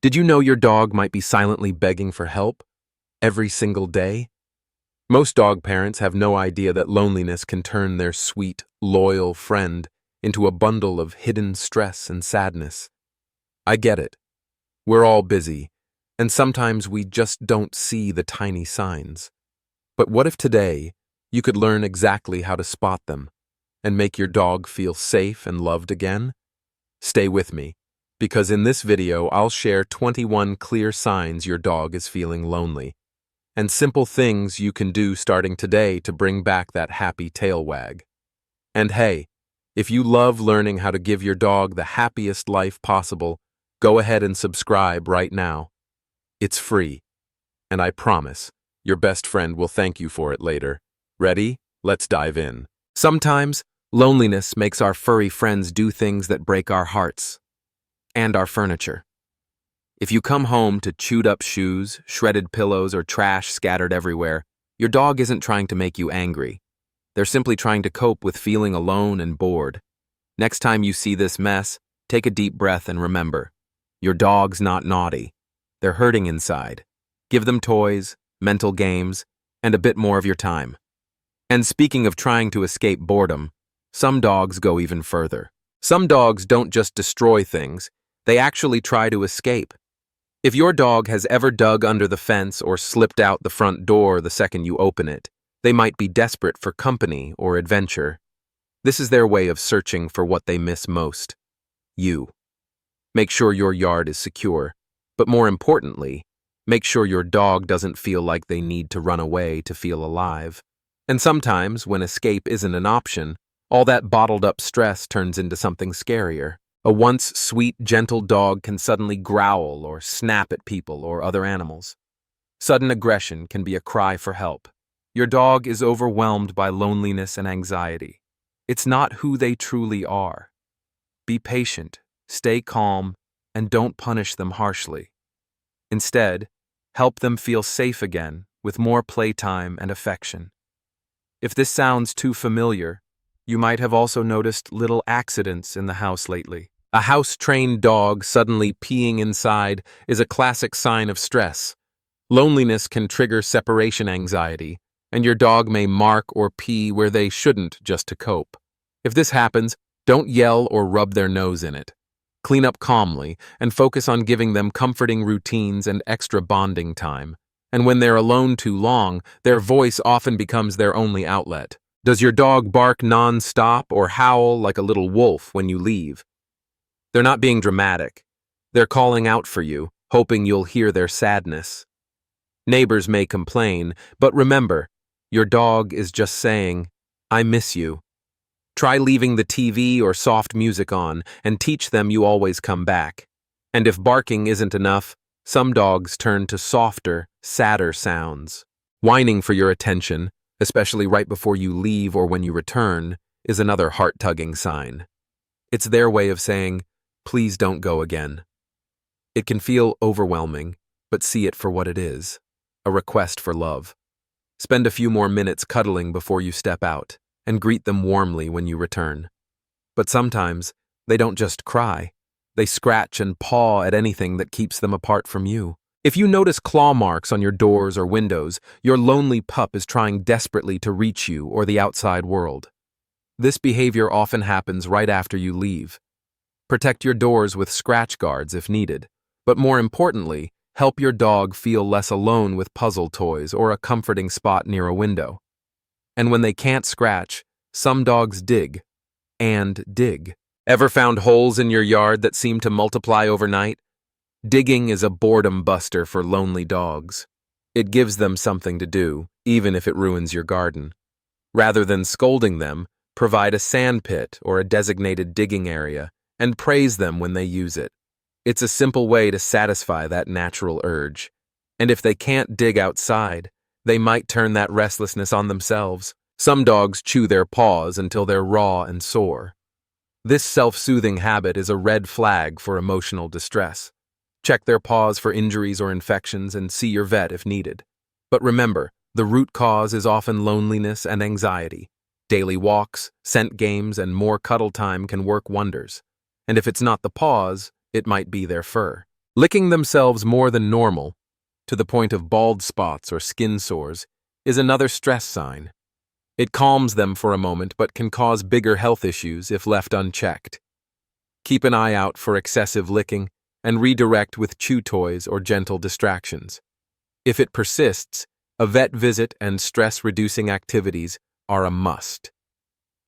Did you know your dog might be silently begging for help every single day? Most dog parents have no idea that loneliness can turn their sweet, loyal friend into a bundle of hidden stress and sadness. I get it. We're all busy, and sometimes we just don't see the tiny signs. But what if today you could learn exactly how to spot them and make your dog feel safe and loved again? Stay with me, because in this video I'll share 21 clear signs your dog is feeling lonely, and simple things you can do starting today to bring back that happy tail wag. And hey, if you love learning how to give your dog the happiest life possible, go ahead and subscribe right now. It's free, and I promise your best friend will thank you for it later. Ready? Let's dive in. Sometimes, loneliness makes our furry friends do things that break our hearts and our furniture. If you come home to chewed-up shoes, shredded pillows, or trash scattered everywhere, your dog isn't trying to make you angry. They're simply trying to cope with feeling alone and bored. Next time you see this mess, take a deep breath and remember, your dog's not naughty. They're hurting inside. Give them toys, mental games, and a bit more of your time. And speaking of trying to escape boredom, some dogs go even further. Some dogs don't just destroy things, they actually try to escape. If your dog has ever dug under the fence or slipped out the front door the second you open it, they might be desperate for company or adventure. This is their way of searching for what they miss most: you. Make sure your yard is secure, but more importantly, make sure your dog doesn't feel like they need to run away to feel alive. And sometimes, when escape isn't an option, all that bottled-up stress turns into something scarier. A once sweet, gentle dog can suddenly growl or snap at people or other animals. Sudden aggression can be a cry for help. Your dog is overwhelmed by loneliness and anxiety. It's not who they truly are. Be patient, stay calm, and don't punish them harshly. Instead, help them feel safe again with more playtime and affection. If this sounds too familiar, you might have also noticed little accidents in the house lately. A house-trained dog suddenly peeing inside is a classic sign of stress. Loneliness can trigger separation anxiety, and your dog may mark or pee where they shouldn't just to cope. If this happens, don't yell or rub their nose in it. Clean up calmly and focus on giving them comforting routines and extra bonding time. And when they're alone too long, their voice often becomes their only outlet. Does your dog bark non-stop or howl like a little wolf when you leave? They're not being dramatic. They're calling out for you, hoping you'll hear their sadness. Neighbors may complain, but remember, your dog is just saying, "I miss you." Try leaving the TV or soft music on and teach them you always come back. And if barking isn't enough, some dogs turn to softer, sadder sounds. Whining for your attention, especially right before you leave or when you return, is another heart-tugging sign. It's their way of saying, "Please don't go again." It can feel overwhelming, but see it for what it is: a request for love. Spend a few more minutes cuddling before you step out, and greet them warmly when you return. But sometimes, they don't just cry. They scratch and paw at anything that keeps them apart from you. If you notice claw marks on your doors or windows, your lonely pup is trying desperately to reach you or the outside world. This behavior often happens right after you leave. Protect your doors with scratch guards if needed, but more importantly, help your dog feel less alone with puzzle toys or a comforting spot near a window. And when they can't scratch, some dogs dig and dig. Ever found holes in your yard that seem to multiply overnight? Digging is a boredom buster for lonely dogs. It gives them something to do, even if it ruins your garden. Rather than scolding them, provide a sand pit or a designated digging area, and praise them when they use it. It's a simple way to satisfy that natural urge. And if they can't dig outside, they might turn that restlessness on themselves. Some dogs chew their paws until they're raw and sore. This self-soothing habit is a red flag for emotional distress. Check their paws for injuries or infections and see your vet if needed. But remember, the root cause is often loneliness and anxiety. Daily walks, scent games, and more cuddle time can work wonders. And if it's not the paws, it might be their fur. Licking themselves more than normal, to the point of bald spots or skin sores, is another stress sign. It calms them for a moment but can cause bigger health issues if left unchecked. Keep an eye out for excessive licking and redirect with chew toys or gentle distractions. If it persists, a vet visit and stress-reducing activities are a must.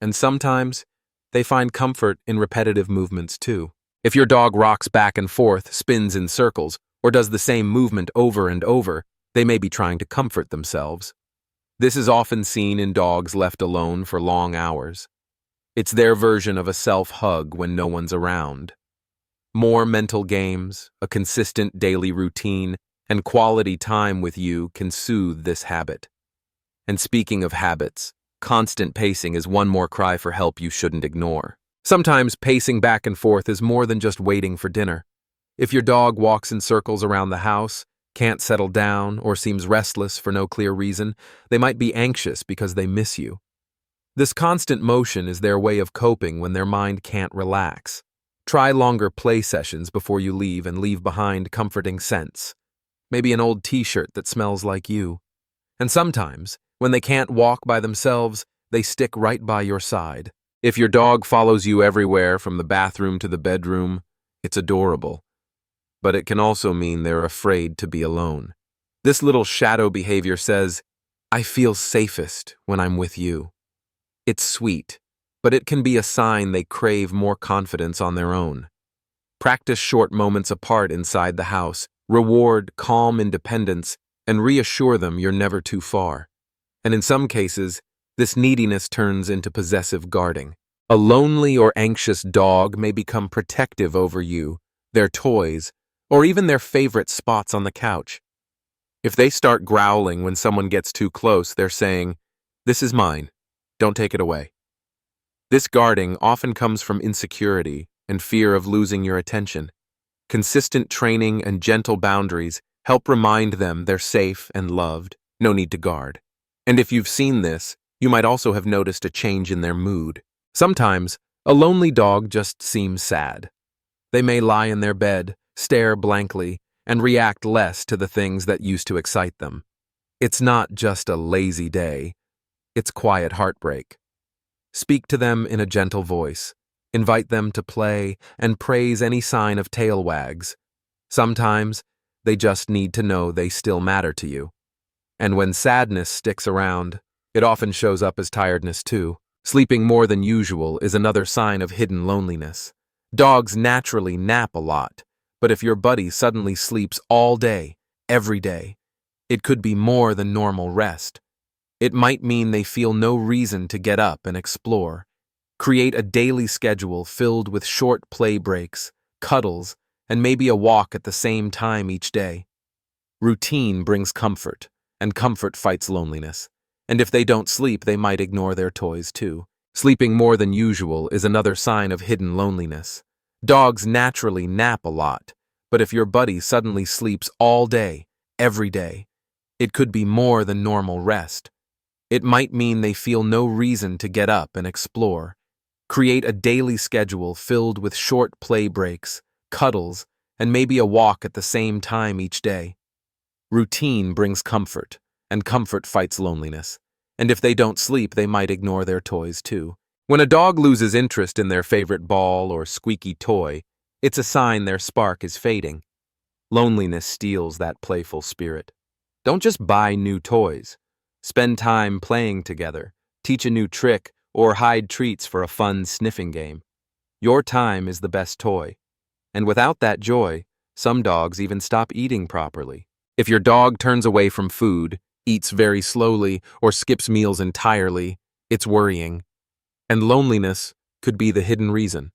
And sometimes, they find comfort in repetitive movements too. If your dog rocks back and forth, spins in circles, or does the same movement over and over, they may be trying to comfort themselves. This is often seen in dogs left alone for long hours. It's their version of a self-hug when no one's around. More mental games, a consistent daily routine, and quality time with you can soothe this habit. And speaking of habits, constant pacing is one more cry for help you shouldn't ignore. Sometimes pacing back and forth is more than just waiting for dinner. If your dog walks in circles around the house, can't settle down, or seems restless for no clear reason, they might be anxious because they miss you. This constant motion is their way of coping when their mind can't relax. Try longer play sessions before you leave and leave behind comforting scents. Maybe an old t-shirt that smells like you. And sometimes, when they can't walk by themselves, they stick right by your side. If your dog follows you everywhere from the bathroom to the bedroom, it's adorable. But it can also mean they're afraid to be alone. This little shadow behavior says, "I feel safest when I'm with you." It's sweet, but it can be a sign they crave more confidence on their own. Practice short moments apart inside the house, reward calm independence, and reassure them you're never too far. And in some cases, this neediness turns into possessive guarding. A lonely or anxious dog may become protective over you, their toys, or even their favorite spots on the couch. If they start growling when someone gets too close, they're saying, "This is mine. Don't take it away." This guarding often comes from insecurity and fear of losing your attention. Consistent training and gentle boundaries help remind them they're safe and loved, no need to guard. And if you've seen this, you might also have noticed a change in their mood. Sometimes, a lonely dog just seems sad. They may lie in their bed, stare blankly, and react less to the things that used to excite them. It's not just a lazy day, it's quiet heartbreak. Speak to them in a gentle voice, invite them to play, and praise any sign of tail wags. Sometimes, they just need to know they still matter to you. And when sadness sticks around, it often shows up as tiredness too. Sleeping more than usual is another sign of hidden loneliness. Dogs naturally nap a lot, but if your buddy suddenly sleeps all day, every day, it could be more than normal rest. It might mean they feel no reason to get up and explore. Create a daily schedule filled with short play breaks, cuddles, and maybe a walk at the same time each day. Routine brings comfort, and comfort fights loneliness. And if they don't sleep, they might ignore their toys too. Sleeping more than usual is another sign of hidden loneliness. Dogs naturally nap a lot, but if your buddy suddenly sleeps all day, every day, it could be more than normal rest. It might mean they feel no reason to get up and explore. Create a daily schedule filled with short play breaks, cuddles, and maybe a walk at the same time each day. Routine brings comfort, and comfort fights loneliness. And if they don't sleep, they might ignore their toys too. When a dog loses interest in their favorite ball or squeaky toy, it's a sign their spark is fading. Loneliness steals that playful spirit. Don't just buy new toys. Spend time playing together, teach a new trick, or hide treats for a fun sniffing game. Your time is the best toy. And without that joy, some dogs even stop eating properly. If your dog turns away from food, eats very slowly, or skips meals entirely, it's worrying. And loneliness could be the hidden reason.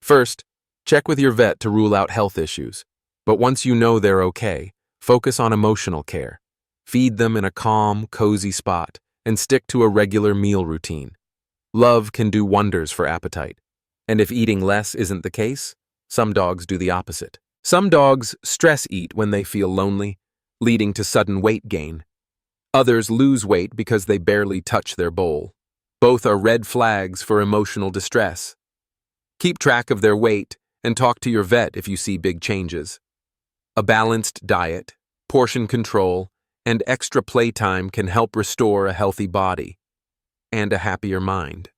First, check with your vet to rule out health issues. But once you know they're okay, focus on emotional care. Feed them in a calm, cozy spot, and stick to a regular meal routine. Love can do wonders for appetite. And if eating less isn't the case, some dogs do the opposite. Some dogs stress eat when they feel lonely, leading to sudden weight gain. Others lose weight because they barely touch their bowl. Both are red flags for emotional distress. Keep track of their weight and talk to your vet if you see big changes. A balanced diet, portion control, and extra playtime can help restore a healthy body and a happier mind.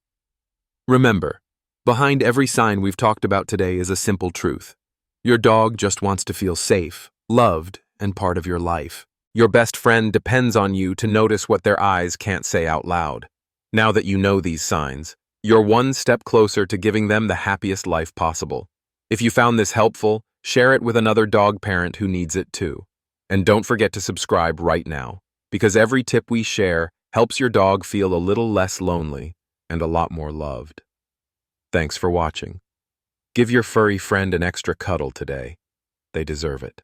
Remember, behind every sign we've talked about today is a simple truth. Your dog just wants to feel safe, loved, and part of your life. Your best friend depends on you to notice what their eyes can't say out loud. Now that you know these signs, you're one step closer to giving them the happiest life possible. If you found this helpful, share it with another dog parent who needs it too. And don't forget to subscribe right now, because every tip we share helps your dog feel a little less lonely and a lot more loved. Thanks for watching. Give your furry friend an extra cuddle today. They deserve it.